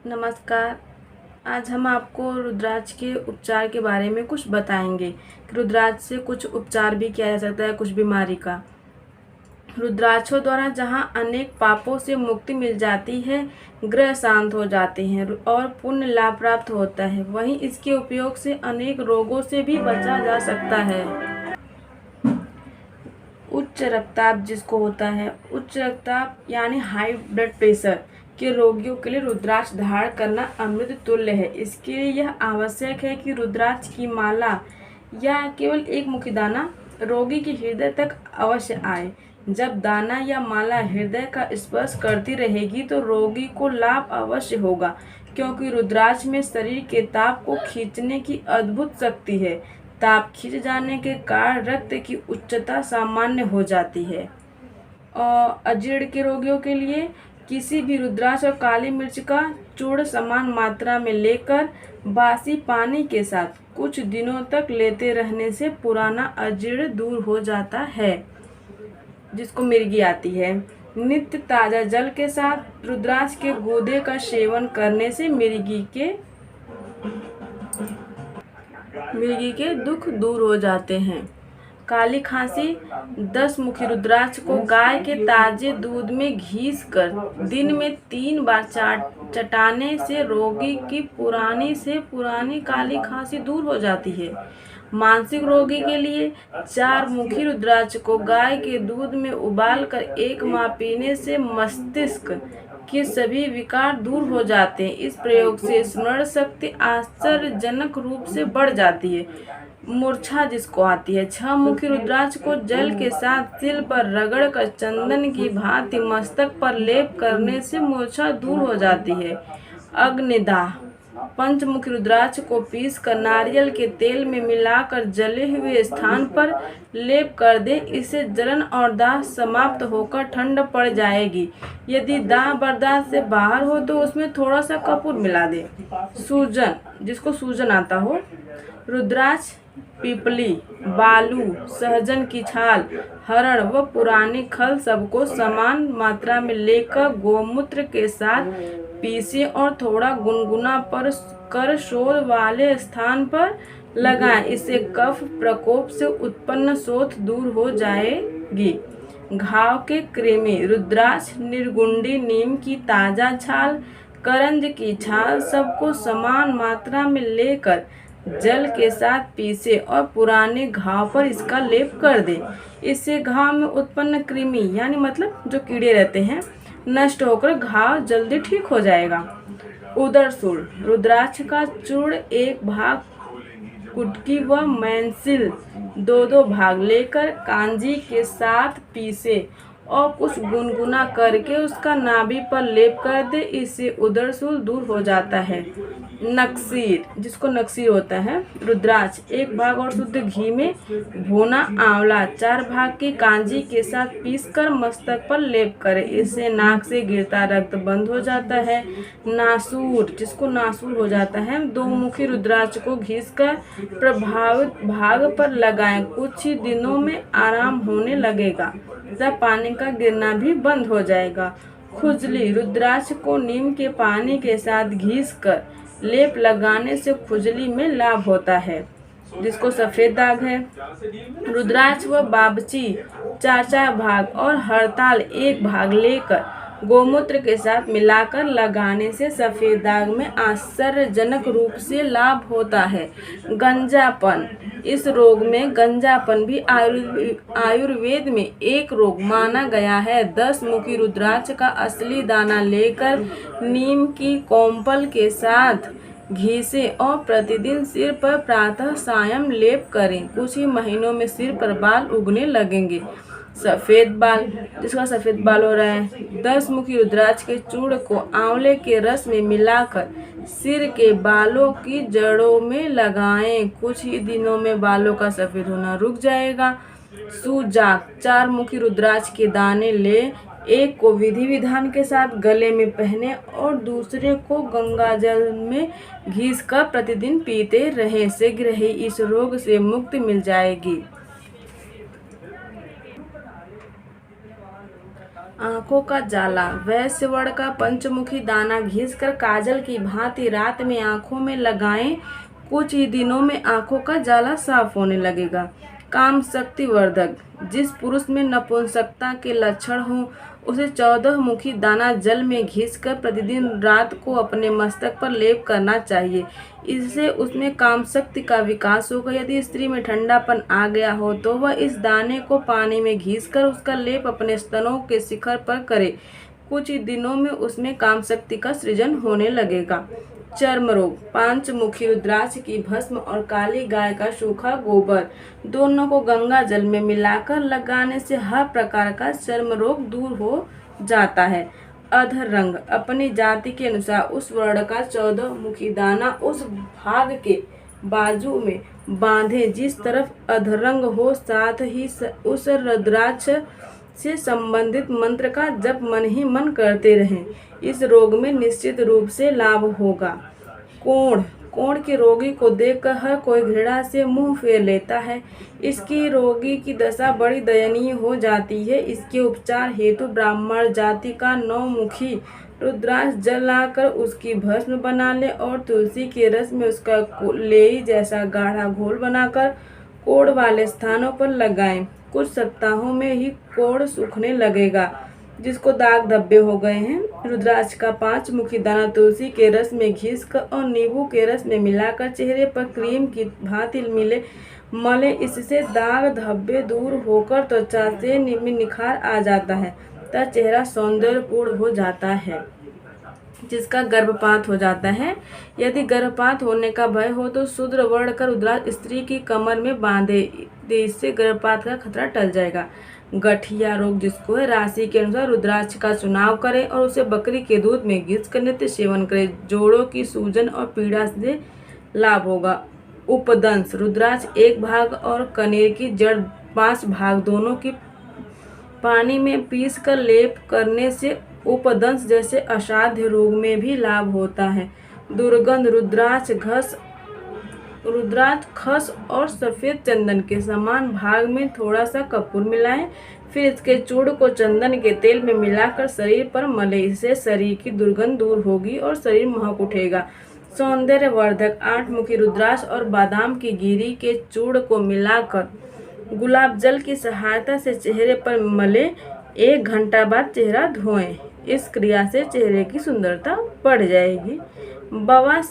नमस्कार। आज हम आपको रुद्राक्ष के उपचार के बारे में कुछ बताएंगे कि रुद्राक्ष से कुछ उपचार भी किया जा सकता है कुछ बीमारी का। रुद्राक्षों द्वारा जहां अनेक पापों से मुक्ति मिल जाती है, ग्रह शांत हो जाते हैं और पुण्य लाभ प्राप्त होता है, वहीं इसके उपयोग से अनेक रोगों से भी बचा जा सकता है। उच्च रक्तचाप जिसको होता है, उच्च रक्तचाप यानी हाई ब्लड प्रेशर के रोगियों के लिए रुद्राक्ष धारण करना अमृत तुल्य है। इसके लिए यह आवश्यक है कि रुद्राक्ष की माला या केवल एक मुखी दाना रोगी के हृदय तक अवश्य आए। जब दाना या माला हृदय का स्पर्श करती रहेगी तो रोगी को लाभ अवश्य होगा, क्योंकि रुद्राक्ष में शरीर के ताप को खींचने की अद्भुत शक्ति है। ताप खींच जाने के कारण रक्त की उच्चता सामान्य हो जाती है। और अजीर्ण के रोगियों के लिए किसी भी रुद्राक्ष और काली मिर्च का चूर्ण समान मात्रा में लेकर बासी पानी के साथ कुछ दिनों तक लेते रहने से पुराना अजीर्ण दूर हो जाता है, जिसको मिर्गी आती है। नित्य ताज़ा जल के साथ रुद्राक्ष के गूदे का सेवन करने से मिर्गी के दुख दूर हो जाते हैं। काली खांसी 10 मुखी रुद्राक्ष को गाय के ताजे दूध में घीस कर दिन में 3 बार चटाने से रोगी की पुरानी से पुरानी काली खांसी दूर हो जाती है। मानसिक रोगी के लिए 4 मुखी रुद्राक्ष को गाय के दूध में उबालकर 1 माह पीने से मस्तिष्क के सभी विकार दूर हो जाते हैं। इस प्रयोग से स्मरण शक्ति आश्चर्यजनक रूप से बढ़ जाती है। मूर्छा जिसको आती है, 6 मुखी रुद्राक्ष को जल के साथ सिर पर रगड़ कर चंदन की भांति मस्तक पर लेप करने से मूर्छा दूर हो जाती है। अग्निदाह 5 मुखी रुद्राक्ष को पीस कर नारियल के तेल में मिलाकर जले हुए स्थान पर लेप कर दे। इससे जलन और दाह समाप्त होकर ठंड पड़ जाएगी। यदि दाह बर्दाश्त से बाहर हो तो उसमें थोड़ा सा कपूर मिला दे। सूजन जिसको सूजन आता हो, रुद्राक्ष, पीपली, बालू, सहजन की छाल, हरण व पुरानी खल सबको समान मात्रा में लेकर गोमूत्र के साथ पीसें और थोड़ा गुनगुना पर कर शोथ वाले स्थान पर लगाएं। इससे कफ प्रकोप से उत्पन्न शोथ दूर हो जाएगी। घाव के कृमि, रुद्राक्ष, निर्गुंडी, नीम की ताज़ा छाल, करंज की छाल सबको समान मात्रा में लेकर जल के साथ पीसे और पुराने घाव पर इसका लेप कर दे। इससे घाव में उत्पन्न कृमि यानी मतलब जो कीड़े रहते हैं नष्ट होकर घाव जल्दी ठीक हो जाएगा। उदरसूल, रुद्राक्ष का चूर्ण 1 भाग, कुटकी व मैंसिल 2-2 भाग लेकर कांजी के साथ पीसे और कुछ गुनगुना करके उसका नाभि पर लेप कर दे। इससे उदरसूल दूर हो जाता है। नक्सीर जिसको नक्सीर होता है, रुद्राक्ष 1 भाग और शुद्ध घी में भुना आंवला 4 भाग की कांजी के साथ पीसकर मस्तक पर लेप करे। इससे नाक से गिरता रक्त बंद हो जाता है। नासूर जिसको नासूर हो जाता है, 2 मुखी रुद्राक्ष को घिसकर प्रभावित भाग पर लगाएं। कुछ ही दिनों में आराम होने लगेगा तथा पानी का गिरना भी बंद हो जाएगा। खुजली, रुद्राक्ष को नीम के पानी के साथ घिसकर लेप लगाने से खुजली में लाभ होता है। जिसको सफ़ेद दाग है, रुद्राक्ष व बाबची 4-4 भाग और हड़ताल 1 भाग लेकर गोमूत्र के साथ मिलाकर लगाने से सफ़ेद दाग में आश्चर्यजनक रूप से लाभ होता है। गंजापन, इस रोग में गंजापन भी आयुर्वेद में एक रोग माना गया है। 10 मुखी रुद्राक्ष का असली दाना लेकर नीम की कोम्पल के साथ घिसे और प्रतिदिन सिर पर प्रातः सायं लेप करें। कुछ ही महीनों में सिर पर बाल उगने लगेंगे। सफ़ेद बाल जिसका सफ़ेद बाल हो रहा है, 10 मुखी रुद्राक्ष के चूर्ण को आंवले के रस में मिलाकर सिर के बालों की जड़ों में लगाएं। कुछ ही दिनों में बालों का सफ़ेद होना रुक जाएगा। सुजाक 4 मुखी रुद्राक्ष के दाने ले, एक को विधि विधान के साथ गले में पहने और दूसरे को गंगाजल में घिसकर प्रतिदिन पीते रहे। शीघ्र ही इस रोग से मुक्ति मिल जाएगी। आंखों का जाला। वैश्यवर्ण का पंचमुखी दाना घिसकर काजल की भांति रात में आंखों में लगाएं, कुछ ही दिनों में आंखों का जाला साफ होने लगेगा। काम शक्ति वर्धक। जिस पुरुष में नपुंसकता के लक्षण हो उसे 14 मुखी दाना जल में घिसकर प्रतिदिन रात को अपने मस्तक पर लेप करना चाहिए। इससे उसमें काम शक्ति का विकास होगा। यदि स्त्री में ठंडापन आ गया हो तो वह इस दाने को पानी में घिसकर उसका लेप अपने स्तनों के शिखर पर करे। कुछ ही दिनों में उसमें काम शक्ति का सृजन होने लगेगा। चर्म रोग। 5 मुखी रुद्राक्ष की भस्म और काली गाय का सूखा गोबर दोनों को गंगा जल में मिलाकर लगाने से हर प्रकार का चर्म रोग दूर हो जाता है। अधर रंग। अपनी जाति के अनुसार उस वर्ण का 14 मुखी दाना उस भाग के बाजू में बांधे जिस तरफ अधरंग हो, साथ ही उस रुद्राक्ष से संबंधित मंत्र का जप मन ही मन करते रहें। इस रोग में निश्चित रूप से लाभ होगा। कोढ़ के रोगी को देखकर हर कोई घृणा से मुंह फेर लेता है। इसकी रोगी की दशा बड़ी दयनीय हो जाती है। इसके उपचार हेतु ब्राह्मण जाति का 9 मुखी रुद्राक्ष जलाकर उसकी भस्म बना ले और तुलसी के रस में उसका लेई जैसा गाढ़ा घोल बनाकर कोढ़ वाले स्थानों पर लगाएं। कुछ सप्ताहों में ही कोढ़ सूखने लगेगा। जिसको दाग धब्बे हो गए हैं, रुद्राक्ष का 5 मुखी दाना तुलसी के रस में घिसकर और नींबू के रस में मिलाकर चेहरे पर क्रीम की भांति मले। इससे दाग धब्बे दूर होकर त्वचा से निखार आ जाता है तथा चेहरा सौंदर्यपूर्ण हो जाता है। जिसका गर्भपात हो जाता है, यदि गर्भपात होने का भय हो तो शूद्र वर्ण का रुद्राक्ष स्त्री की कमर में बांधे। इससे गर्भपात का खतरा टल जाएगा। गठिया रोग जिसको है, राशि के अनुसार रुद्राक्ष का चुनाव करें और उसे बकरी के दूध में घिसकर नित्य सेवन करें। जोड़ों की सूजन और पीड़ा से लाभ होगा। उपदंश। रुद्राक्ष 1 भाग और कनेर की जड़ 5 भाग दोनों की पानी में पीस कर लेप करने से उपदंश जैसे असाध्य रोग में भी लाभ होता है। दुर्गंध। रुद्राक्ष खस और सफ़ेद चंदन के समान भाग में थोड़ा सा कपूर मिलाएं, फिर इसके चूर्ण को चंदन के तेल में मिलाकर शरीर पर मलें। इससे शरीर की दुर्गंध दूर होगी और शरीर महक उठेगा। सौंदर्य वर्धक। 8 मुखी रुद्राक्ष और बादाम की गिरी के चूर्ण को मिलाकर गुलाब जल की सहायता से चेहरे पर मलें। 1 घंटा बाद चेहरा धोएं। इस क्रिया से चेहरे की सुंदरता बढ़ जाएगी। बवासीर।